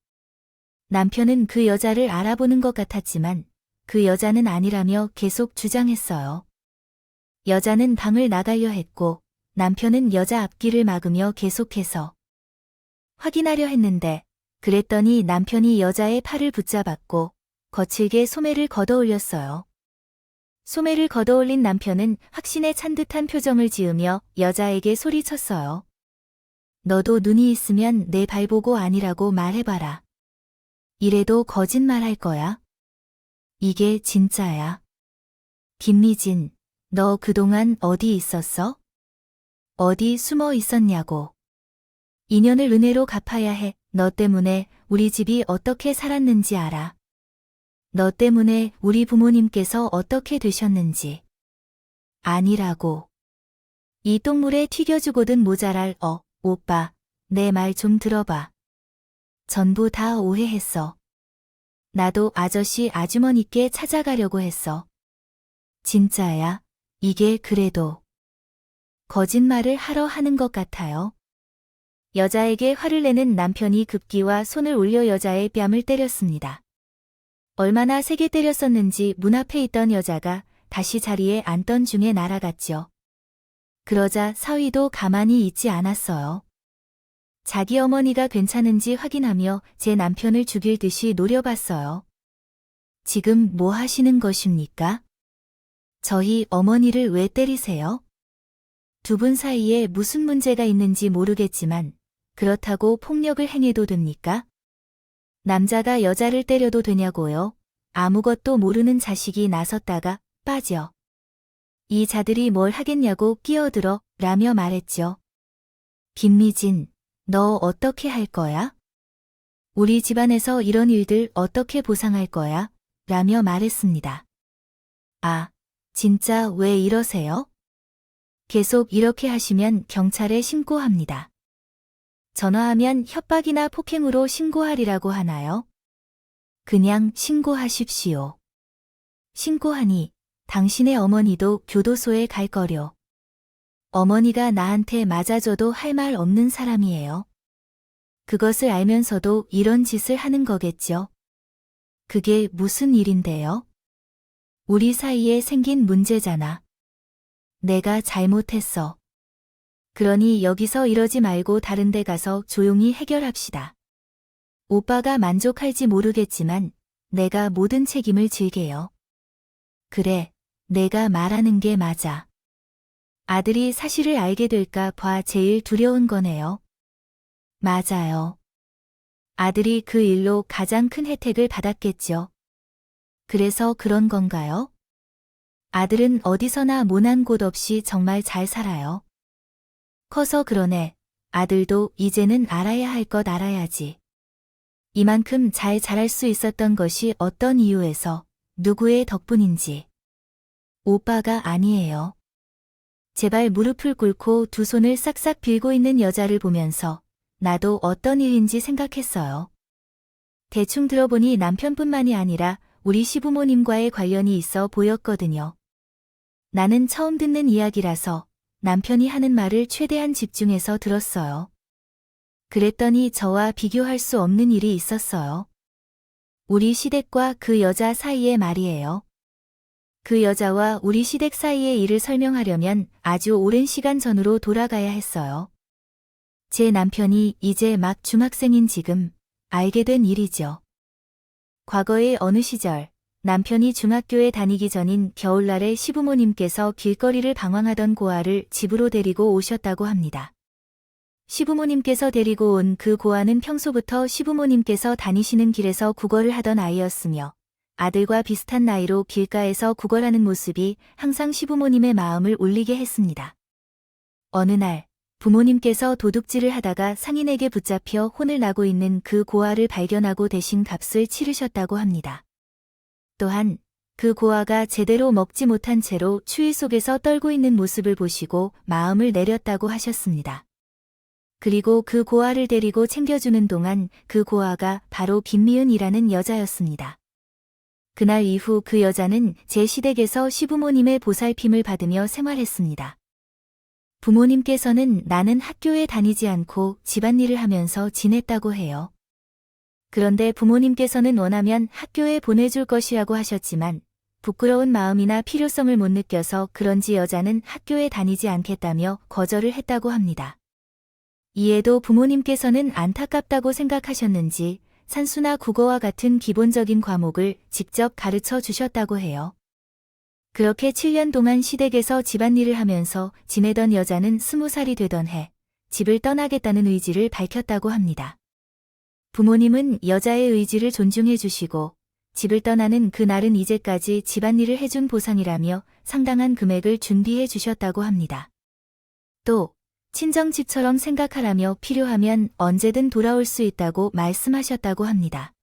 남편은 그 여자를 알아보는 것 같았지만 그 여자는 아니라며 계속 주장했어요. 여자는 방을 나가려 했고 남편은 여자 앞길을 막으며 계속해서 확인하려 했는데 그랬더니 남편이 여자의 팔을 붙잡았고 거칠게 소매를 걷어올렸어요. 소매를 걷어올린 남편은 확신에 찬 듯한 표정을 지으며 여자에게 소리쳤어요. 너도 눈이 있으면 내 발 보고 아니라고 말해봐라. 이래도 거짓말할 거야? 이게 진짜야. 김미진, 너 그동안 어디 있었어? 어디 숨어 있었냐고. 인연을 은혜로 갚아야 해. 너 때문에 우리 집이 어떻게 살았는지 알아. 너 때문에 우리 부모님께서 어떻게 되셨는지. 아니라고. 이 똥물에 튀겨주고든 모자랄. 오빠, 내 말 좀 들어봐. 전부 다 오해했어. 나도 아저씨 아주머니께 찾아가려고 했어. 진짜야, 이게 그래도. 거짓말을 하러 하는 것 같아요. 여자에게 화를 내는 남편이 급기와 손을 올려 여자의 뺨을 때렸습니다. 얼마나 세게 때렸었는지 문 앞에 있던 여자가 다시 자리에 앉던 중에 날아갔죠. 그러자 사위도 가만히 있지 않았어요. 자기 어머니가 괜찮은지 확인하며 제 남편을 죽일 듯이 노려봤어요. 지금 뭐 하시는 것입니까? 저희 어머니를 왜 때리세요? 두 분 사이에 무슨 문제가 있는지 모르겠지만 그렇다고 폭력을 행해도 됩니까? 남자가 여자를 때려도 되냐고요? 아무것도 모르는 자식이 나섰다가 빠져. 이 자들이 뭘 하겠냐고 끼어들어 라며 말했죠. 김미진, 너 어떻게 할 거야? 우리 집안에서 이런 일들 어떻게 보상할 거야? 라며 말했습니다. 아, 진짜 왜 이러세요? 계속 이렇게 하시면 경찰에 신고합니다. 전화하면 협박이나 폭행으로 신고하리라고 하나요? 그냥 신고하십시오. 신고하니 당신의 어머니도 교도소에 갈 거려. 어머니가 나한테 맞아줘도 할 말 없는 사람이에요. 그것을 알면서도 이런 짓을 하는 거겠죠. 그게 무슨 일인데요? 우리 사이에 생긴 문제잖아. 내가 잘못했어. 그러니 여기서 이러지 말고 다른 데 가서 조용히 해결합시다. 오빠가 만족할지 모르겠지만 내가 모든 책임을 질게요. 그래, 내가 말하는 게 맞아. 아들이 사실을 알게 될까 봐 제일 두려운 거네요. 맞아요. 아들이 그 일로 가장 큰 혜택을 받았겠죠. 그래서 그런 건가요? 아들은 어디서나 모난 곳 없이 정말 잘 살아요. 커서 그러네. 아들도 이제는 알아야 할 것 알아야지. 이만큼 잘 자랄 수 있었던 것이 어떤 이유에서, 누구의 덕분인지. 오빠가 아니에요. 제발 무릎을 꿇고 두 손을 싹싹 빌고 있는 여자를 보면서 나도 어떤 일인지 생각했어요. 대충 들어보니 남편뿐만이 아니라 우리 시부모님과의 관련이 있어 보였거든요. 나는 처음 듣는 이야기라서 남편이 하는 말을 최대한 집중해서 들었어요. 그랬더니 저와 비교할 수 없는 일이 있었어요. 우리 시댁과 그 여자 사이의 말이에요. 그 여자와 우리 시댁 사이의 일을 설명하려면 아주 오랜 시간 전으로 돌아가야 했어요. 제 남편이 이제 막 중학생인 지금 알게 된 일이죠. 과거의 어느 시절 남편이 중학교에 다니기 전인 겨울날에 시부모님께서 길거리를 방황하던 고아를 집으로 데리고 오셨다고 합니다. 시부모님께서 데리고 온 그 고아는 평소부터 시부모님께서 다니시는 길에서 구걸을 하던 아이였으며 아들과 비슷한 나이로 길가에서 구걸하는 모습이 항상 시부모님의 마음을 울리게 했습니다. 어느 날 부모님께서 도둑질을 하다가 상인에게 붙잡혀 혼을 나고 있는 그 고아를 발견하고 대신 값을 치르셨다고 합니다. 또한 그 고아가 제대로 먹지 못한 채로 추위 속에서 떨고 있는 모습을 보시고 마음을 내렸다고 하셨습니다. 그리고 그 고아를 데리고 챙겨주는 동안 그 고아가 바로 김미은이라는 여자였습니다. 그날 이후 그 여자는 제 시댁에서 시부모님의 보살핌을 받으며 생활했습니다. 부모님께서는 나는 학교에 다니지 않고 집안일을 하면서 지냈다고 해요. 그런데 부모님께서는 원하면 학교에 보내줄 것이라고 하셨지만 부끄러운 마음이나 필요성을 못 느껴서 그런지 여자는 학교에 다니지 않겠다며 거절을 했다고 합니다. 이에도 부모님께서는 안타깝다고 생각하셨는지 산수나 국어와 같은 기본적인 과목을 직접 가르쳐 주셨다고 해요. 그렇게 7년 동안 시댁에서 집안일을 하면서 지내던 여자는 20살이 되던 해 집을 떠나겠다는 의지를 밝혔다고 합니다. 부모님은 여자의 의지를 존중해 주시고 집을 떠나는 그날은 이제까지 집안일을 해준 보상이라며 상당한 금액을 준비해 주셨다고 합니다. 또 친정집처럼 생각하라며 필요하면 언제든 돌아올 수 있다고 말씀하셨다고 합니다.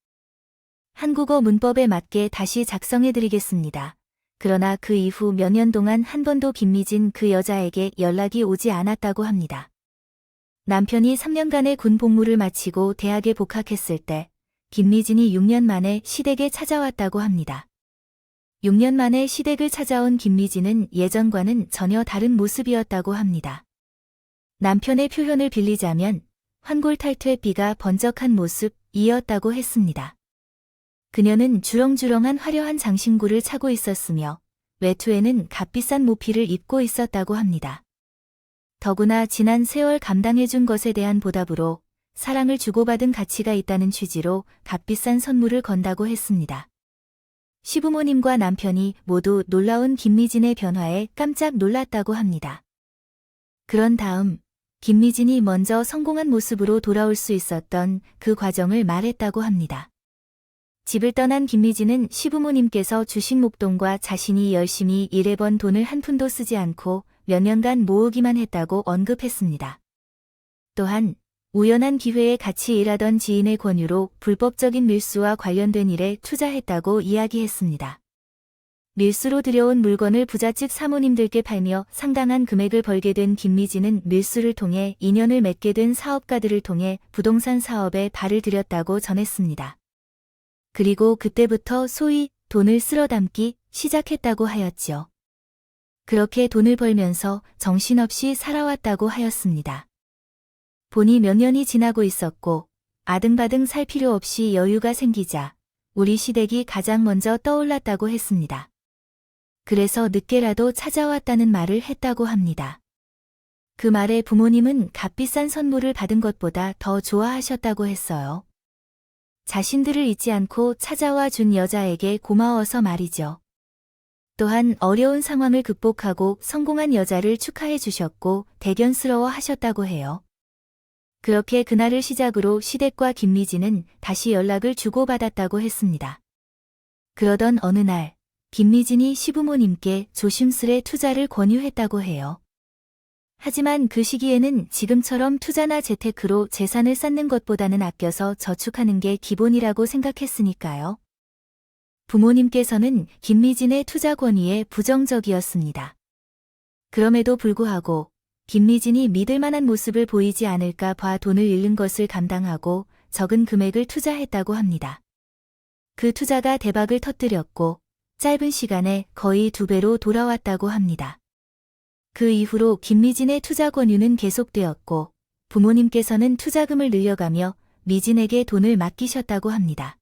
한국어 문법에 맞게 다시 작성해 드리겠습니다. 그러나 그 이후 몇 년 동안 한 번도 김미진 그 여자에게 연락이 오지 않았다고 합니다. 남편이 3년간의 군 복무를 마치고 대학에 복학했을 때 김미진이 6년 만에 시댁에 찾아왔다고 합니다. 6년 만에 시댁을 찾아온 김미진은 예전과는 전혀 다른 모습이었다고 합니다. 남편의 표현을 빌리자면 환골탈퇴비가 번쩍한 모습이었다고 했습니다. 그녀는 주렁주렁한 화려한 장신구를 차고 있었으며 외투에는 값비싼 모피를 입고 있었다고 합니다. 더구나 지난 세월 감당해준 것에 대한 보답으로 사랑을 주고받은 가치가 있다는 취지로 값비싼 선물을 건다고 했습니다. 시부모님과 남편이 모두 놀라운 김미진의 변화에 깜짝 놀랐다고 합니다. 그런 다음 김미진이 먼저 성공한 모습으로 돌아올 수 있었던 그 과정을 말했다고 합니다. 집을 떠난 김미진은 시부모님께서 주신 목돈과 자신이 열심히 일해번 돈을 한 푼도 쓰지 않고 몇 년간 모으기만 했다고 언급했습니다. 또한 우연한 기회에 같이 일하던 지인의 권유로 불법적인 밀수와 관련된 일에 투자했다고 이야기했습니다. 밀수로 들여온 물건을 부잣집 사모님들께 팔며 상당한 금액을 벌게 된 김미진은 밀수를 통해 인연을 맺게 된 사업가들을 통해 부동산 사업에 발을 들였다고 전했습니다. 그리고 그때부터 소위 돈을 쓸어 담기 시작했다고 하였지요. 그렇게 돈을 벌면서 정신없이 살아왔다고 하였습니다. 보니 몇 년이 지나고 있었고 아등바등 살 필요 없이 여유가 생기자 우리 시댁이 가장 먼저 떠올랐다고 했습니다. 그래서 늦게라도 찾아왔다는 말을 했다고 합니다. 그 말에 부모님은 값비싼 선물을 받은 것보다 더 좋아하셨다고 했어요. 자신들을 잊지 않고 찾아와 준 여자에게 고마워서 말이죠. 또한 어려운 상황을 극복하고 성공한 여자를 축하해 주셨고 대견스러워 하셨다고 해요. 그렇게 그날을 시작으로 시댁과 김미진은 다시 연락을 주고받았다고 했습니다. 그러던 어느 날 김미진이 시부모님께 조심스레 투자를 권유했다고 해요. 하지만 그 시기에는 지금처럼 투자나 재테크로 재산을 쌓는 것보다는 아껴서 저축하는 게 기본이라고 생각했으니까요. 부모님께서는 김미진의 투자 권유에 부정적이었습니다. 그럼에도 불구하고 김미진이 믿을 만한 모습을 보이지 않을까 봐 돈을 잃는 것을 감당하고 적은 금액을 투자했다고 합니다. 그 투자가 대박을 터뜨렸고 짧은 시간에 거의 2배로 돌아왔다고 합니다. 그 이후로 김미진의 투자 권유는 계속되었고 부모님께서는 투자금을 늘려가며 미진에게 돈을 맡기셨다고 합니다.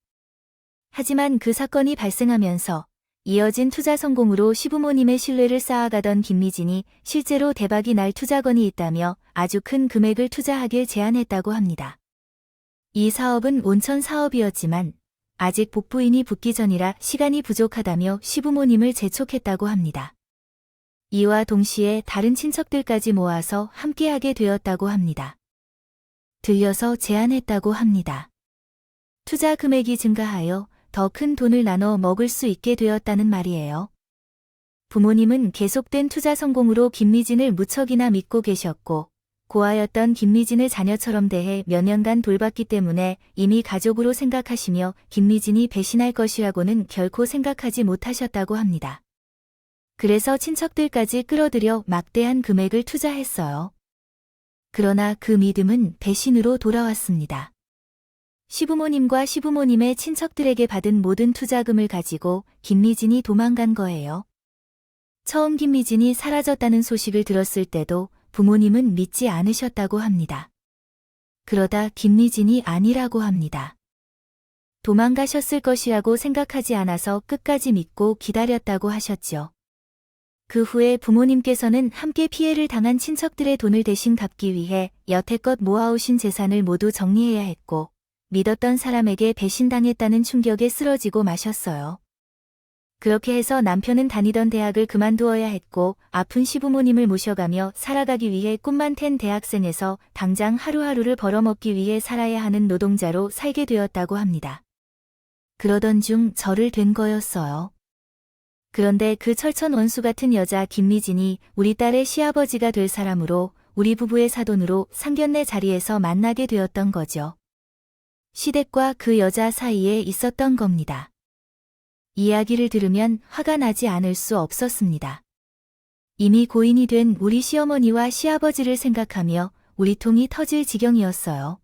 하지만 그 사건이 발생하면서 이어진 투자 성공으로 시부모님의 신뢰를 쌓아가던 김미진이 실제로 대박이 날 투자건이 있다며 아주 큰 금액을 투자하길 제안했다고 합니다. 이 사업은 온천 사업이었지만 아직 복부인이 붙기 전이라 시간이 부족하다며 시부모님을 재촉했다고 합니다. 이와 동시에 다른 친척들까지 모아서 함께하게 되었다고 합니다. 들려서 제안했다고 합니다. 투자 금액이 증가하여 더 큰 돈을 나눠 먹을 수 있게 되었다는 말이에요. 부모님은 계속된 투자 성공으로 김미진을 무척이나 믿고 계셨고 고아였던 김미진을 자녀처럼 대해 몇 년간 돌봤기 때문에 이미 가족으로 생각하시며 김미진이 배신할 것이라고는 결코 생각하지 못하셨다고 합니다. 그래서 친척들까지 끌어들여 막대한 금액을 투자했어요. 그러나 그 믿음은 배신으로 돌아왔습니다. 시부모님과 시부모님의 친척들에게 받은 모든 투자금을 가지고 김미진이 도망간 거예요. 처음 김미진이 사라졌다는 소식을 들었을 때도 부모님은 믿지 않으셨다고 합니다. 그러다 김미진이 아니라고 합니다. 도망가셨을 것이라고 생각하지 않아서 끝까지 믿고 기다렸다고 하셨죠. 그 후에 부모님께서는 함께 피해를 당한 친척들의 돈을 대신 갚기 위해 여태껏 모아오신 재산을 모두 정리해야 했고, 믿었던 사람에게 배신당했다는 충격에 쓰러지고 마셨어요. 그렇게 해서 남편은 다니던 대학을 그만두어야 했고, 아픈 시부모님을 모셔가며 살아가기 위해 꿈만 탠 대학생에서 당장 하루하루를 벌어먹기 위해 살아야 하는 노동자로 살게 되었다고 합니다. 그러던 중 저를 된 거였어요. 그런데 그 철천 원수 같은 여자 김미진이 우리 딸의 시아버지가 될 사람으로 우리 부부의 사돈으로 상견례 자리에서 만나게 되었던 거죠. 시댁과 그 여자 사이에 있었던 겁니다. 이야기를 들으면 화가 나지 않을 수 없었습니다. 이미 고인이 된 우리 시어머니와 시아버지를 생각하며 우리통이 터질 지경이었어요.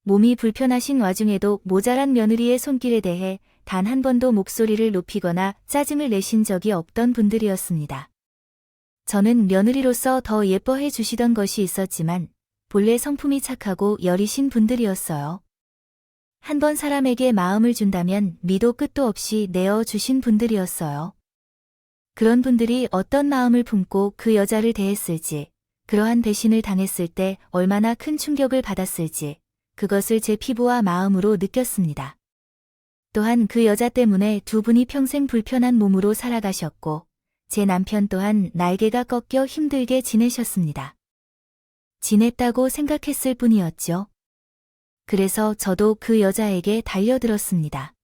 몸이 불편하신 와중에도 모자란 며느리의 손길에 대해 단 한 번도 목소리를 높이거나 짜증을 내신 적이 없던 분들이었습니다. 저는 며느리로서 더 예뻐해 주시던 것이 있었지만 본래 성품이 착하고 여리신 분들이었어요. 한 번 사람에게 마음을 준다면 미도 끝도 없이 내어주신 분들이었어요. 그런 분들이 어떤 마음을 품고 그 여자를 대했을지, 그러한 배신을 당했을 때 얼마나 큰 충격을 받았을지, 그것을 제 피부와 마음으로 느꼈습니다. 또한 그 여자 때문에 두 분이 평생 불편한 몸으로 살아가셨고, 제 남편 또한 날개가 꺾여 힘들게 지내셨습니다. 지냈다고 생각했을 뿐이었죠. 그래서 저도 그 여자에게 달려들었습니다.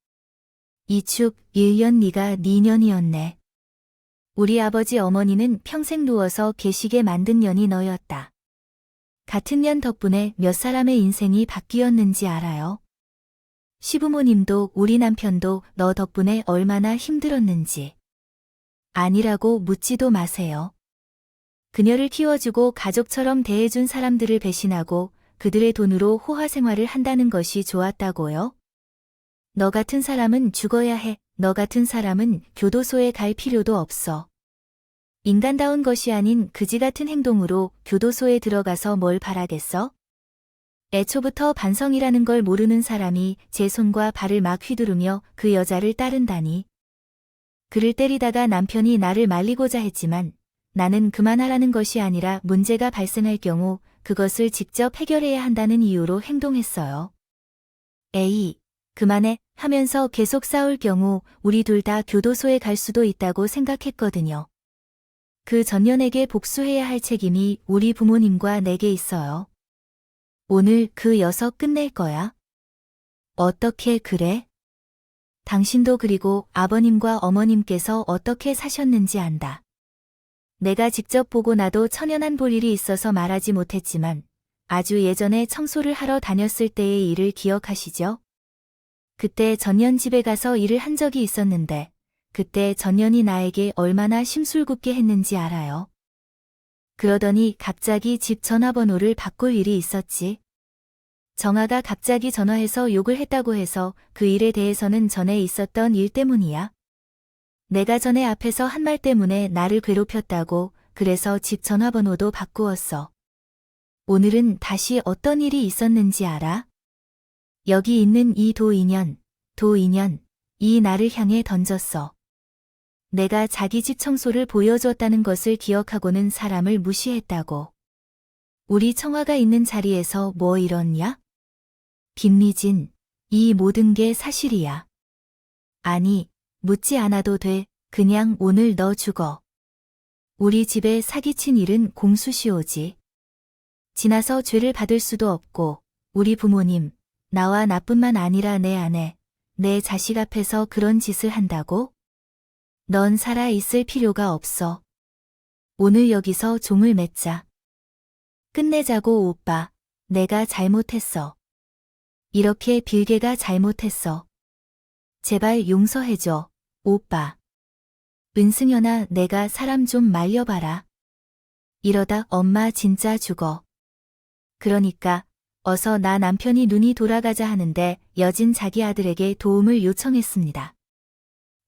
이축 1년 네가 2년이었네. 우리 아버지 어머니는 평생 누워서 계시게 만든 년이 너였다. 같은 년 덕분에 몇 사람의 인생이 바뀌었는지 알아요? 시부모님도 우리 남편도 너 덕분에 얼마나 힘들었는지. 아니라고 묻지도 마세요. 그녀를 키워주고 가족처럼 대해준 사람들을 배신하고 그들의 돈으로 호화 생활을 한다는 것이 좋았다고요? 너 같은 사람은 죽어야 해. 너 같은 사람은 교도소에 갈 필요도 없어. 인간다운 것이 아닌 그지 같은 행동으로 교도소에 들어가서 뭘 바라겠어? 애초부터 반성이라는 걸 모르는 사람이 제 손과 발을 막 휘두르며 그 여자를 따른다니. 그를 때리다가 남편이 나를 말리고자 했지만 나는 그만하라는 것이 아니라 문제가 발생할 경우 그것을 직접 해결해야 한다는 이유로 행동했어요. 에이, 그만해 하면서 계속 싸울 경우 우리 둘 다 교도소에 갈 수도 있다고 생각했거든요. 그 전년에게 복수해야 할 책임이 우리 부모님과 내게 있어요. 오늘 그 녀석 끝낼 거야. 어떻게 그래? 당신도 그리고 아버님과 어머님께서 어떻게 사셨는지 안다. 내가 직접 보고 나도 천연한 볼 일이 있어서 말하지 못했지만 아주 예전에 청소를 하러 다녔을 때의 일을 기억하시죠? 그때 전년 집에 가서 일을 한 적이 있었는데 그때 전년이 나에게 얼마나 심술궂게 했는지 알아요? 그러더니 갑자기 집 전화번호를 바꿀 일이 있었지. 정아가 갑자기 전화해서 욕을 했다고 해서 그 일에 대해서는 전에 있었던 일 때문이야. 내가 전에 앞에서 한 말 때문에 나를 괴롭혔다고 그래서 집 전화번호도 바꾸었어. 오늘은 다시 어떤 일이 있었는지 알아? 여기 있는 이 도인연, 이 나를 향해 던졌어. 내가 자기 집 청소를 보여줬다는 것을 기억하고는 사람을 무시했다고. 우리 청아가 있는 자리에서 뭐 이러냐? 김미진, 이 모든 게 사실이야. 아니, 묻지 않아도 돼. 그냥 오늘 너 죽어. 우리 집에 사기친 일은 공수시오지. 지나서 죄를 받을 수도 없고 우리 부모님, 나와 나뿐만 아니라 내 아내, 내 자식 앞에서 그런 짓을 한다고? 넌 살아 있을 필요가 없어. 오늘 여기서 종을 맺자. 끝내자고 오빠, 내가 잘못했어. 이렇게 빌게가 잘못했어. 제발 용서해줘, 오빠. 은승연아 내가 사람 좀 말려봐라. 이러다 엄마 진짜 죽어. 그러니까 어서 나 남편이 눈이 돌아가자 하는데 여진 자기 아들에게 도움을 요청했습니다.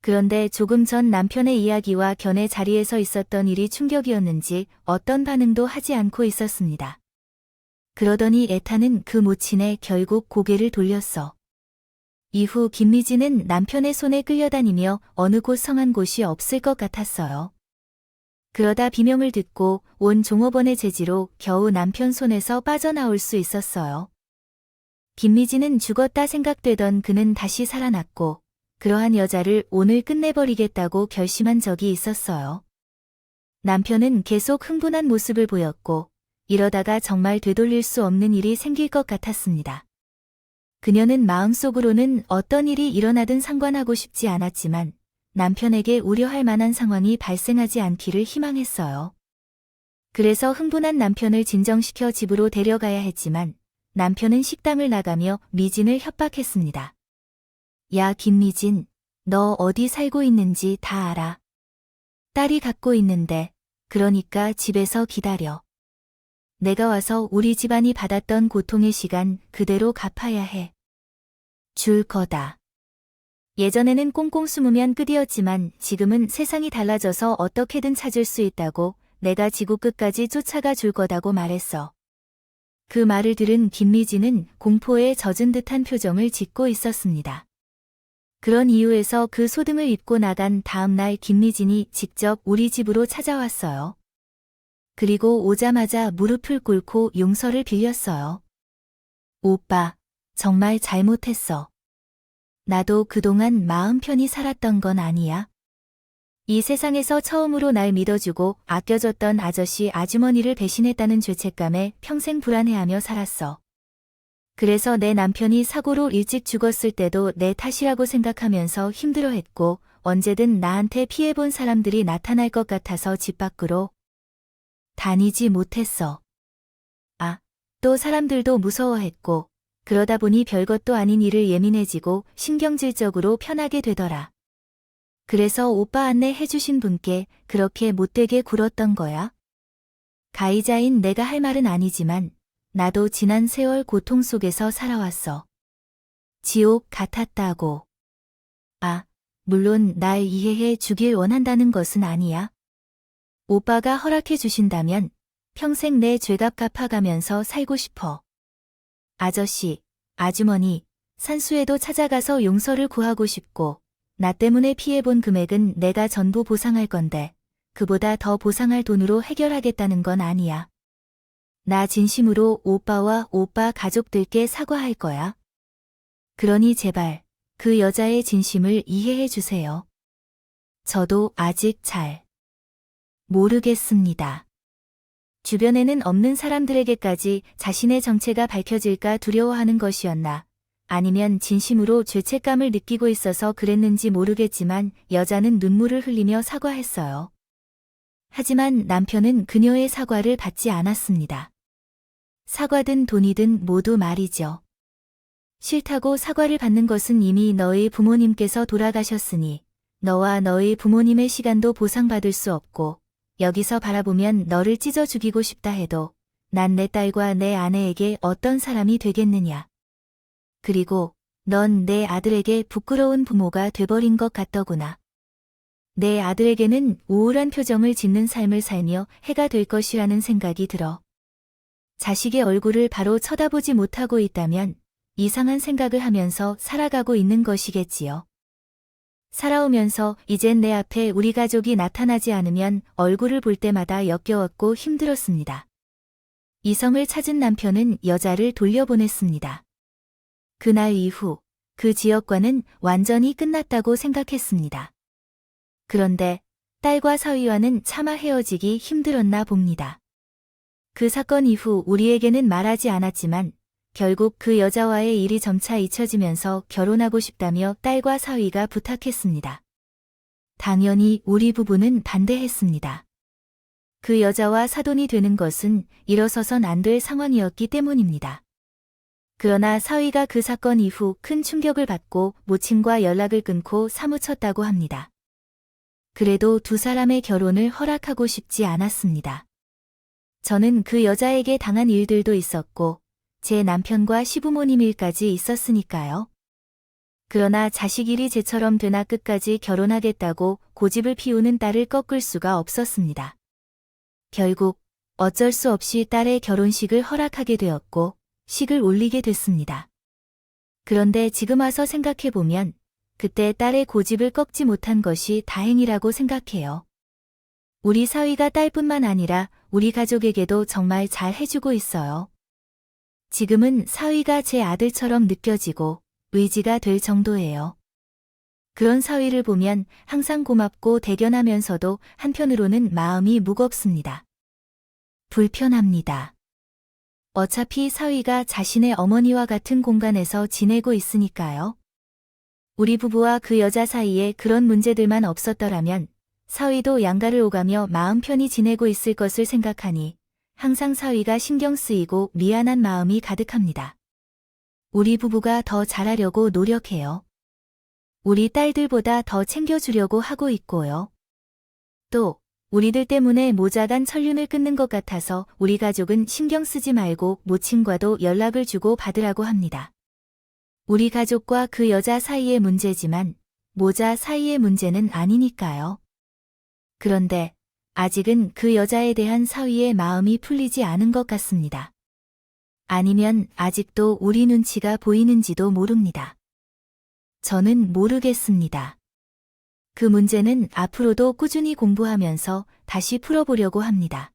그런데 조금 전 남편의 이야기와 견해 자리에서 있었던 일이 충격이었는지 어떤 반응도 하지 않고 있었습니다. 그러더니 애타는 그 모친에 결국 고개를 돌렸어. 이후 김미진은 남편의 손에 끌려다니며 어느 곳 성한 곳이 없을 것 같았어요. 그러다 비명을 듣고 온 종업원의 제지로 겨우 남편 손에서 빠져나올 수 있었어요. 김미진은 죽었다 생각되던 그는 다시 살아났고 그러한 여자를 오늘 끝내버리겠다고 결심한 적이 있었어요. 남편은 계속 흥분한 모습을 보였고 이러다가 정말 되돌릴 수 없는 일이 생길 것 같았습니다. 그녀는 마음속으로는 어떤 일이 일어나든 상관하고 싶지 않았지만 남편에게 우려할 만한 상황이 발생하지 않기를 희망했어요. 그래서 흥분한 남편을 진정시켜 집으로 데려가야 했지만 남편은 식당을 나가며 미진을 협박했습니다. 야, 김미진, 너 어디 살고 있는지 다 알아. 딸이 갖고 있는데, 그러니까 집에서 기다려. 내가 와서 우리 집안이 받았던 고통의 시간 그대로 갚아야 해. 줄 거다. 예전에는 꽁꽁 숨으면 끝이었지만 지금은 세상이 달라져서 어떻게든 찾을 수 있다고 내가 지구 끝까지 쫓아가 줄 거다고 말했어. 그 말을 들은 김미진은 공포에 젖은 듯한 표정을 짓고 있었습니다. 그런 이유에서 그 소등을 입고 나간 다음 날 김미진이 직접 우리 집으로 찾아왔어요. 그리고 오자마자 무릎을 꿇고 용서를 빌렸어요. 오빠, 정말 잘못했어. 나도 그동안 마음 편히 살았던 건 아니야. 이 세상에서 처음으로 날 믿어주고 아껴줬던 아주머니를 배신했다는 죄책감에 평생 불안해하며 살았어. 그래서 내 남편이 사고로 일찍 죽었을 때도 내 탓이라고 생각하면서 힘들어했고 언제든 나한테 피해본 사람들이 나타날 것 같아서 집 밖으로 다니지 못했어. 아, 또 사람들도 무서워했고 그러다 보니 별것도 아닌 일을 예민해지고 신경질적으로 편하게 되더라. 그래서 오빠 안내해주신 분께 그렇게 못되게 굴었던 거야. 가해자인 내가 할 말은 아니지만 나도 지난 세월 고통 속에서 살아왔어. 지옥 같았다고. 아, 물론 날 이해해 주길 원한다는 것은 아니야. 오빠가 허락해 주신다면 평생 내 죄값 갚아가면서 살고 싶어. 아저씨, 아주머니, 산수에도 찾아가서 용서를 구하고 싶고 나 때문에 피해본 금액은 내가 전부 보상할 건데 그보다 더 보상할 돈으로 해결하겠다는 건 아니야. 나 진심으로 오빠와 오빠 가족들께 사과할 거야. 그러니 제발 그 여자의 진심을 이해해 주세요. 저도 아직 잘 모르겠습니다. 주변에는 없는 사람들에게까지 자신의 정체가 밝혀질까 두려워하는 것이었나, 아니면 진심으로 죄책감을 느끼고 있어서 그랬는지 모르겠지만 여자는 눈물을 흘리며 사과했어요. 하지만 남편은 그녀의 사과를 받지 않았습니다. 사과든 돈이든 모두 말이죠. 싫다고 사과를 받는 것은 이미 너의 부모님께서 돌아가셨으니 너와 너의 부모님의 시간도 보상받을 수 없고 여기서 바라보면 너를 찢어 죽이고 싶다 해도 난 내 딸과 내 아내에게 어떤 사람이 되겠느냐. 그리고 넌 내 아들에게 부끄러운 부모가 돼버린 것 같더구나. 내 아들에게는 우울한 표정을 짓는 삶을 살며 해가 될 것이라는 생각이 들어. 자식의 얼굴을 바로 쳐다보지 못하고 있다면 이상한 생각을 하면서 살아가고 있는 것이겠지요. 살아오면서 이젠 내 앞에 우리 가족이 나타나지 않으면 얼굴을 볼 때마다 역겨웠고 힘들었습니다. 이성을 찾은 남편은 여자를 돌려보냈습니다. 그날 이후 그 지역과는 완전히 끝났다고 생각했습니다. 그런데 딸과 사위와는 차마 헤어지기 힘들었나 봅니다. 그 사건 이후 우리에게는 말하지 않았지만 결국 그 여자와의 일이 점차 잊혀지면서 결혼하고 싶다며 딸과 사위가 부탁했습니다. 당연히 우리 부부는 반대했습니다. 그 여자와 사돈이 되는 것은 일어서선 안 될 상황이었기 때문입니다. 그러나 사위가 그 사건 이후 큰 충격을 받고 모친과 연락을 끊고 사무쳤다고 합니다. 그래도 두 사람의 결혼을 허락하고 싶지 않았습니다. 저는 그 여자에게 당한 일들도 있었고 제 남편과 시부모님 일까지 있었으니까요. 그러나 자식 일이 제처럼 되나 끝까지 결혼하겠다고 고집을 피우는 딸을 꺾을 수가 없었습니다. 결국 어쩔 수 없이 딸의 결혼식을 허락하게 되었고 식을 올리게 됐습니다. 그런데 지금 와서 생각해보면 그때 딸의 고집을 꺾지 못한 것이 다행이라고 생각해요. 우리 사위가 딸뿐만 아니라 우리 가족에게도 정말 잘 해주고 있어요. 지금은 사위가 제 아들처럼 느껴지고 의지가 될 정도예요. 그런 사위를 보면 항상 고맙고 대견하면서도 한편으로는 마음이 무겁습니다. 불편합니다. 어차피 사위가 자신의 어머니와 같은 공간에서 지내고 있으니까요. 우리 부부와 그 여자 사이에 그런 문제들만 없었더라면 사위도 양가를 오가며 마음 편히 지내고 있을 것을 생각하니 항상 사위가 신경 쓰이고 미안한 마음이 가득합니다. 우리 부부가 더 잘하려고 노력해요. 우리 딸들보다 더 챙겨주려고 하고 있고요. 또 우리들 때문에 모자간 천륜을 끊는 것 같아서 우리 가족은 신경 쓰지 말고 모친과도 연락을 주고 받으라고 합니다. 우리 가족과 그 여자 사이의 문제지만 모자 사이의 문제는 아니니까요. 그런데 아직은 그 여자에 대한 사위의 마음이 풀리지 않은 것 같습니다. 아니면 아직도 우리 눈치가 보이는지도 모릅니다. 저는 모르겠습니다. 그 문제는 앞으로도 꾸준히 공부하면서 다시 풀어보려고 합니다.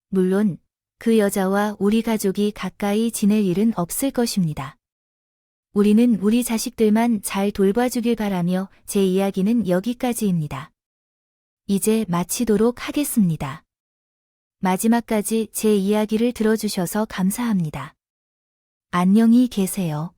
물론 그 여자와 우리 가족이 가까이 지낼 일은 없을 것입니다. 우리는 우리 자식들만 잘 돌봐주길 바라며 제 이야기는 여기까지입니다. 이제 마치도록 하겠습니다. 마지막까지 제 이야기를 들어주셔서 감사합니다. 안녕히 계세요.